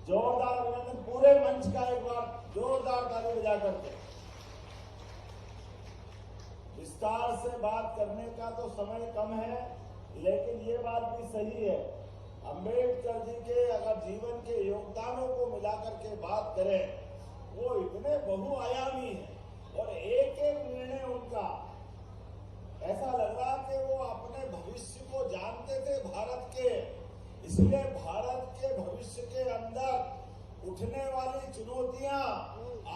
जोरदार अभिनंदन पूरे मंच का एक बार जोरदार ताली बजा करके। विस्तार से बात करने का तो समय कम है, लेकिन ये बात भी सही है, अंबेडकर जी के अगर जीवन के योगदानों को मिलाकर के बात करें, वो इतने बहुआयामी हैं और एक एक निर्णय उनका ऐसा लग रहा कि वो अपने भविष्य को जानते थे भारत के, इसलिए भारत के भविष्य के अंदर उठने वाली चुनौतियां,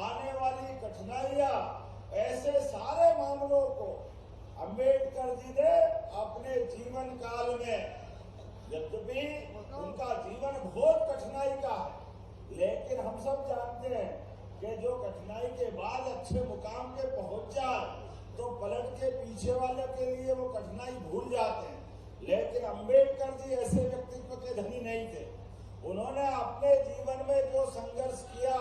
आने वाली कठिनाइयां, ऐसे सारे मामलों को अंबेडकर जी ने अपने जीवन काल में, यद्यपि उनका जीवन बहुत कठिनाई का है, लेकिन हम सब जानते हैं कि जो कठिनाई के बाद अच्छे मुकाम पे पहुंच जाए तो पलट के पीछे वाले के लिए वो कठिनाई भूल जाते हैं। लेकिन अंबेडकर जी ऐसे व्यक्तित्व के धनी नहीं थे। उन्होंने अपने जीवन में जो संघर्ष किया,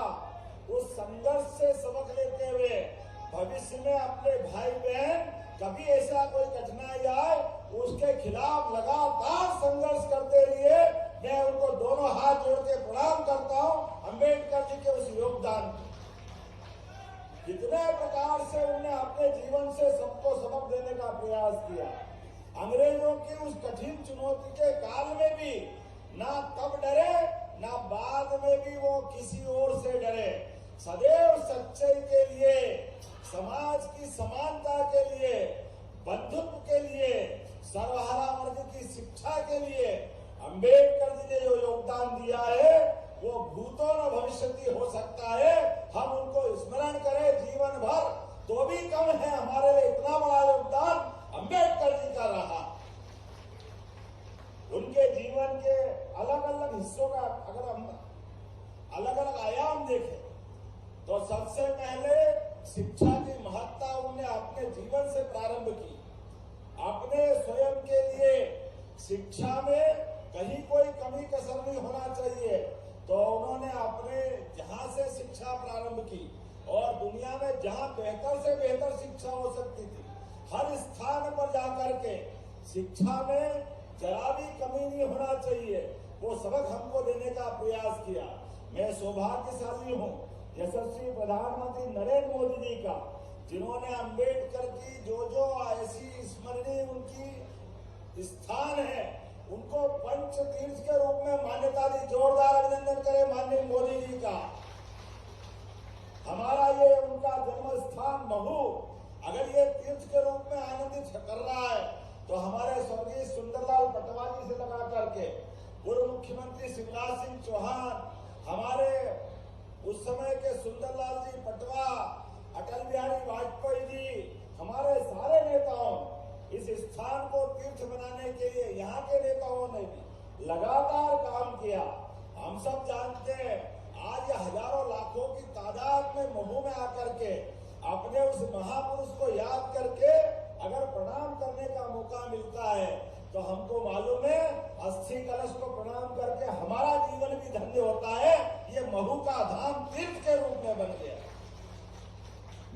उस संघर्ष से सबक लेते हुए भविष्य में अपने भाई बहन कभी ऐसा कोई कठिनाई आए उसके खिलाफ लगातार संघर्ष करते रहिए। मैं उनको दोनों हाथ जोड़ के प्रणाम करता हूं अंबेडकर जी के उस योगदान को। कितने प्रकार से उन्होंने अपने जीवन से सबको सबक देने का प्रयास किया। अंग्रेजों की उस कठिन चुनौती के काल में भी ना तब डरे, ना बाद में भी वो किसी और से डरे। सदैव सच्चाई के लिए, समाज की समानता के लिए, बंधुत्व के लिए, सर्वहारा वर्ग की शिक्षा के लिए अंबेडकर जी ने जो योगदान दिया है वो भूतो न भविष्यति हो सकता है। हम उनको स्मरण करें जीवन भर तो भी कम है। हमारे लिए इतना बड़ा योगदान अंबेडकर जी का रहा। उनके जीवन के अलग अलग हिस्सों का अगर हम अलग अलग आयाम देखें तो सबसे पहले शिक्षा की महत्ता उन्होंने अपने जीवन से प्रारंभ की। अपने स्वयं के लिए शिक्षा में कहीं कोई कमी कसर नहीं होना चाहिए, तो उन्होंने अपने जहां से शिक्षा प्रारंभ की और दुनिया में जहां बेहतर से बेहतर शिक्षा हो सकती थी, हर स्थान पर जाकर के शिक्षा में जरा भी कमी नहीं होना चाहिए, वो सबक हमको देने का प्रयास किया। मैं सौभाग्यशाली हूँ यशस्वी प्रधानमंत्री नरेंद्र मोदी जी का, जिन्होंने अंबेडकर की जो ऐसी स्मरणीय उनकी स्थान है उनको पंच तीर्थ के रूप में मान्यता दी। जोरदार अभिनंदन करें माननीय मोदी जी का। हमारा ये उनका जन्म स्थान महू अगर ये तीर्थ के रूप में आनंदित कर रहा है तो हमारे स्वर्गीय सुंदरलाल पटवा जी से लगा करके पूर्व मुख्यमंत्री शिवराज सिंह चौहान, हमारे उस समय के सुंदरलाल जी पटवा, अटल बिहारी वाजपेयी जी, हमारे सारे नेताओं इस स्थान को तीर्थ बनाने के लिए यहाँ के नेताओं ने भी लगातार काम किया। हम सब जानते हैं आज ये हजारों लाखों की तादाद में महू में आकर के अपने उस महापुरुष को याद करके अगर प्रणाम करने का मौका मिलता है तो हमको मालूम है अस्थि कलश को प्रणाम करके हमारा जीवन भी धन्य होता है। ये महू का धाम तीर्थ के रूप में बन गया।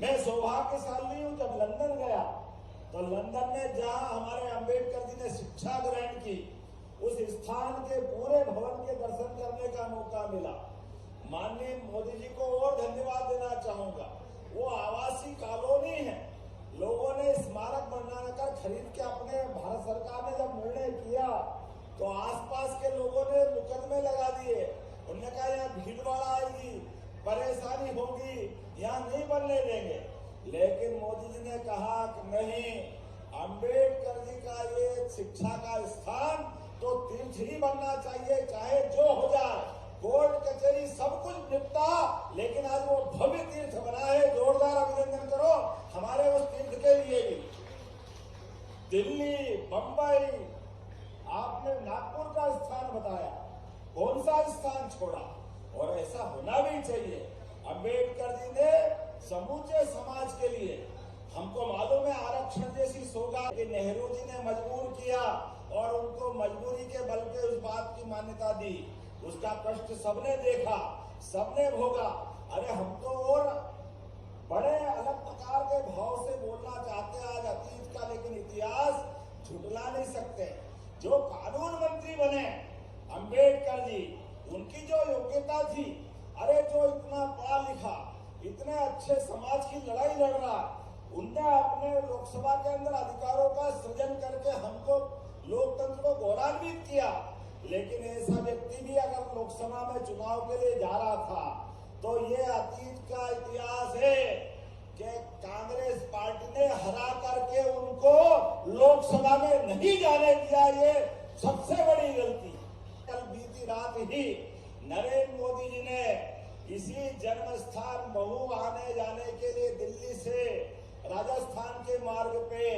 मैं सौभाग्यशाली हूँ, जब लंदन गया तो लंदन में जहां हमारे अंबेडकर जी ने शिक्षा ग्रहण की, उस स्थान के पूरे भवन के दर्शन करने का मौका मिला। माननीय मोदी जी को और धन्यवाद देना चाहूंगा। वो आवासीय कॉलोनी है, लोगों ने स्मारक बनाकर खरीद के अपने भारत सरकार ने जब निर्णय किया तो आसपास के लोगों ने मुकदमे लगा दिए। उन्होंने कहा यहाँ भीड़ भाड़ आएगी, परेशानी होगी, यहाँ नहीं बनने देंगे। लेकिन मोदी जी ने कहा कि नहीं, अंबेडकर जी का ये शिक्षा का स्थान तो तीर्थ ही बनना चाहिए, चाहे जो हो जाए, कोर्ट कचहरी सब कुछ निपटा, लेकिन आज वो भव्य तीर्थ बना है। जोरदार अभिनंदन करो हमारे उस तीर्थ के लिए भी। दिल्ली, बंबई, आपने नागपुर का स्थान बताया, कौन सा स्थान छोड़ा? और ऐसा होना भी चाहिए। अंबेडकर जी ने समूचे समाज के लिए, हमको मालूम है आरक्षण जैसी सौगात कि नेहरू जी ने मजबूर किया और उनको मजबूरी के बल पे उस बात की मान्यता दी। उसका कष्ट सबने देखा, सबने भोगा। अरे हम तो और बड़े अलग प्रकार के भाव से बोलना चाहते हैं आज अतीत का, लेकिन इतिहास झुटला नहीं सकते। जो कानून मंत्री बने अंबेडकर जी, उनकी जो योग्यता थी, अरे जो इतना पढ़ा लिखा, इतने अच्छे समाज की लड़ाई लड़ रहा, उनने अपने लोकसभा के अंदर अधिकारों का सृजन करके हमको लोकतंत्र को गौरवान्वित किया। लेकिन ऐसा व्यक्ति भी अगर लोकसभा में चुनाव के लिए जा रहा था तो ये अतीत का इतिहास है कि कांग्रेस पार्टी ने हरा करके उनको लोकसभा में नहीं जाने दिया। ये सबसे बड़ी गलती। कल बीती रात ही नरेंद्र मोदी जी ने इसी जन्म स्थान महू आने जाने के लिए दिल्ली से राजस्थान के मार्ग पे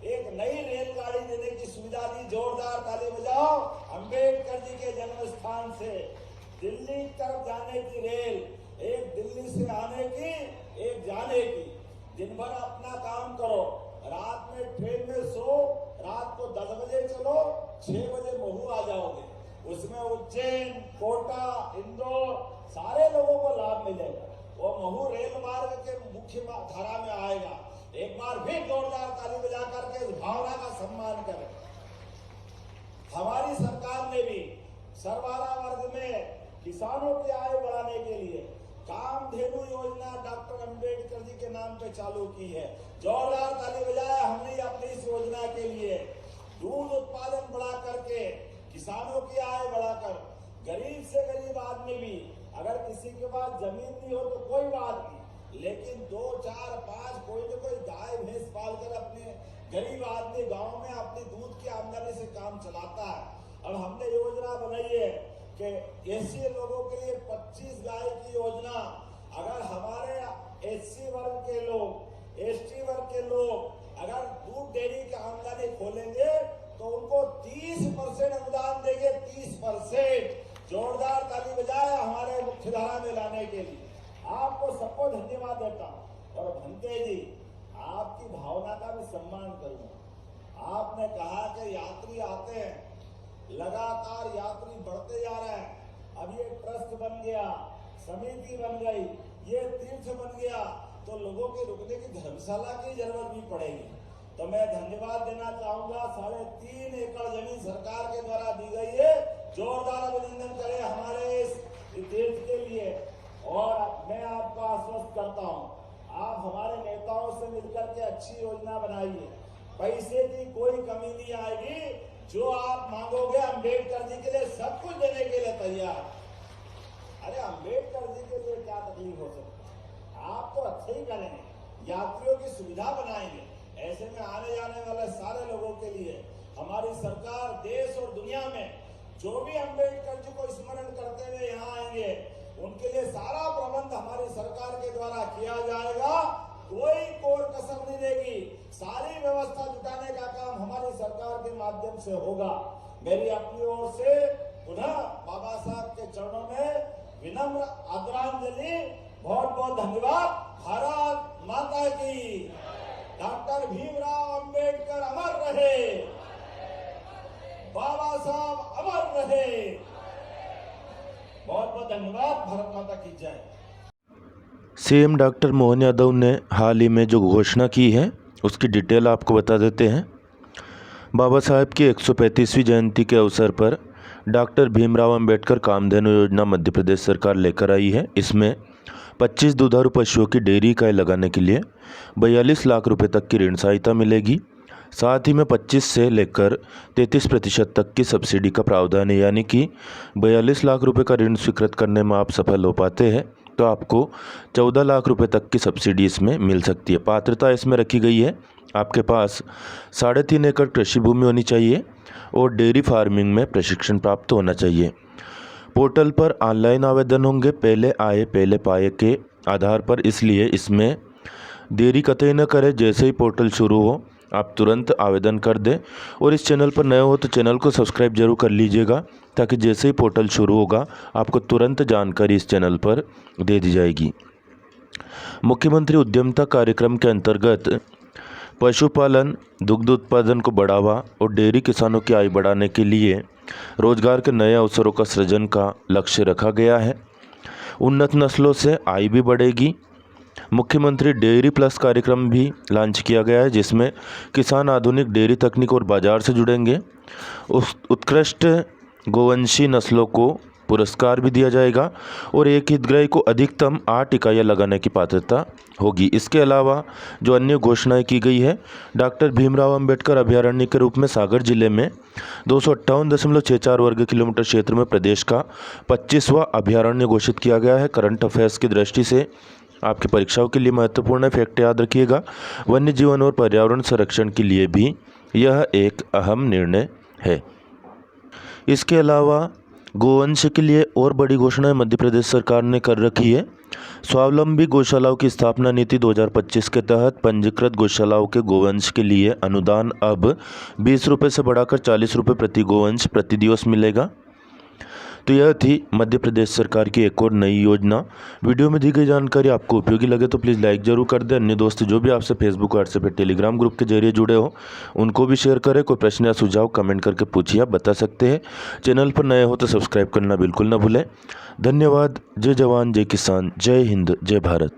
एक नई रेलगाड़ी देने की सुविधा दी। जोरदार ताली बजाओ। अंबेडकर जी के जन्म स्थान से दिल्ली तरफ जाने की रेल, एक दिल्ली से आने की, एक जाने की। दिन भर अपना काम करो, रात में ट्रेन में सो, रात को 10 बजे चलो, 6 बजे महू आ जाओगे। उसमें उज्जैन, कोटा, इंदौर सारे लोगों को लाभ मिलेगा। वो महू रेल मार्ग के मुख्य धारा में आएगा। एक बार फिर जोरदार ताली बजा करके इस भावना का सम्मान करें। हमारी सरकार ने भी सर्वहारा वर्ग में किसानों की आय बढ़ाने के लिए कामधेनु योजना डॉक्टर अंबेडकर जी के नाम पे चालू की है। जोरदार ताली बजाया हमने अपनी इस योजना के लिए। दूध उत्पादन बढ़ा करके किसानों की आय बढ़ाकर गरीब से गरीब आदमी भी, अगर किसी के पास जमीन नहीं हो तो कोई बात नहीं, लेकिन 2, 4, 5 कोई न कोई गाय भैंस पालकर अपने गरीब आदमी गांव में अपनी दूध की आमदनी से काम चलाता है। अब हमने योजना बनाई है कि एससी लोगों के लिए 25 गाय की योजना। अगर हमारे एससी वर्ग के लोग, एसटी वर्ग के लोग अगर दूध डेयरी की आमदनी खोलेंगे तो उनको 30% अनुदान देंगे। 30%। जोरदार ताली बजाए हमारे मुख्यधारा में लाने के लिए। आपको सबको धन्यवाद देता हूं। और भंते जी, आपकी भावना का भी सम्मान करूंगा। आपने कहा कि यात्री आते हैं, लगातार यात्री बढ़ते जा रहे हैं। अब ये ट्रस्ट बन गया, समिति बन गई, ये तीर्थ बन गया, तो लोगों के रुकने की धर्मशाला की जरूरत भी पड़ेगी। तो मैं धन्यवाद देना चाहूंगा। 3.5 एकड़ जमीन सरकार के द्वारा दी गई है। जोरदार अभिनंदन करें हमारे इस तीर्थ के लिए। और मैं आपको आश्वस्त करता हूं, आप हमारे नेताओं से मिलकर के अच्छी योजना बनाइए। पैसे की कोई कमी नहीं आएगी। जो आप मांगोगे अंबेडकर जी के लिए सब कुछ देने के लिए तैयार। अरे अंबेडकर जी के लिए क्या तकलीफ हो सकती है? आप तो अच्छे ही करेंगे, यात्रियों की सुविधा बनाएंगे। ऐसे में आने जाने वाले सारे लोगों के लिए हमारी सरकार देश और दुनिया में जो भी अंबेडकर जी को स्मरण करते हुए यहाँ आएंगे, उनके लिए सारा प्रबंध हमारी सरकार के द्वारा किया जाएगा। कोई कोर कसर नहीं रहेगी। सारी व्यवस्था जुटाने का काम हमारी सरकार के माध्यम से होगा। मेरी अपनी ओर से पुनः बाबा साहब के चरणों में विनम्र आदरांजलि। बहुत बहुत धन्यवाद। भारत माता की। डॉक्टर भीमराव अंबेडकर अमर रहे। बाबा साहब अमर रहे। बहुत बहुत धन्यवाद। भारत माता की जय। सीएम डॉक्टर मोहन यादव ने हाल ही में जो घोषणा की है उसकी डिटेल आपको बता देते हैं। बाबा साहब की 135वीं जयंती के अवसर पर डॉक्टर भीमराव अंबेडकर कामधेनु योजना मध्य प्रदेश सरकार लेकर आई है। इसमें 25 दुधारू पशुओं की डेयरी इकाई लगाने के लिए 42 लाख रुपए तक की ऋण सहायता मिलेगी। साथ ही में 25 से लेकर 33% तक की सब्सिडी का प्रावधान है। यानी कि 42 लाख रुपए का ऋण स्वीकृत करने में आप सफल हो पाते हैं तो आपको 14 लाख रुपए तक की सब्सिडी इसमें मिल सकती है। पात्रता इसमें रखी गई है, आपके पास 3.5 एकड़ कृषि भूमि होनी चाहिए और डेयरी फार्मिंग में प्रशिक्षण प्राप्त होना चाहिए। पोर्टल पर ऑनलाइन आवेदन होंगे, पहले आए पहले पाए के आधार पर, इसलिए इसमें देरी कतई न करें। जैसे ही पोर्टल शुरू हो आप तुरंत आवेदन कर दें। और इस चैनल पर नए हो तो चैनल को सब्सक्राइब जरूर कर लीजिएगा, ताकि जैसे ही पोर्टल शुरू होगा आपको तुरंत जानकारी इस चैनल पर दे दी जाएगी। मुख्यमंत्री उद्यमिता कार्यक्रम के अंतर्गत पशुपालन, दुग्ध उत्पादन को बढ़ावा और डेयरी किसानों की आय बढ़ाने के लिए रोजगार के नए अवसरों का सृजन का लक्ष्य रखा गया है। उन्नत नस्लों से आय भी बढ़ेगी। मुख्यमंत्री डेयरी प्लस कार्यक्रम भी लॉन्च किया गया है, जिसमें किसान आधुनिक डेयरी तकनीक और बाजार से जुड़ेंगे। उत्कृष्ट गोवंशी नस्लों को पुरस्कार भी दिया जाएगा और एक हितग्राही को अधिकतम 8 इकाइयाँ लगाने की पात्रता होगी। इसके अलावा जो अन्य घोषणाएं की गई है, डॉक्टर भीमराव अंबेडकर अभयारण्य के रूप में सागर जिले में 258.64 वर्ग किलोमीटर क्षेत्र में प्रदेश का 25वां अभयारण्य घोषित किया गया है। करंट अफेयर्स की दृष्टि से आपकी परीक्षाओं के लिए महत्वपूर्ण फैक्ट याद रखिएगा। वन्य जीवन और पर्यावरण संरक्षण के लिए भी यह एक अहम निर्णय है। इसके अलावा गोवंश के लिए और बड़ी घोषणाएं मध्य प्रदेश सरकार ने कर रखी है। स्वावलंबी गौशालाओं की स्थापना नीति 2025 के तहत पंजीकृत गौशालाओं के गोवंश के लिए अनुदान अब 20 रुपये से बढ़ाकर 40 रुपये प्रति गोवंश प्रति दिवस मिलेगा। तो यह थी मध्य प्रदेश सरकार की एक और नई योजना। वीडियो में दी गई जानकारी आपको उपयोगी लगे तो प्लीज़ लाइक जरूर कर दें। अन्य दोस्त जो भी आपसे फेसबुक, व्हाट्सएप या टेलीग्राम ग्रुप के जरिए जुड़े हो उनको भी शेयर करें। कोई प्रश्न या सुझाव कमेंट करके पूछिए, आप बता सकते हैं। चैनल पर नए हो तो सब्सक्राइब करना बिल्कुल ना भूलें। धन्यवाद। जय जवान, जय किसान, जय हिंद, जय भारत।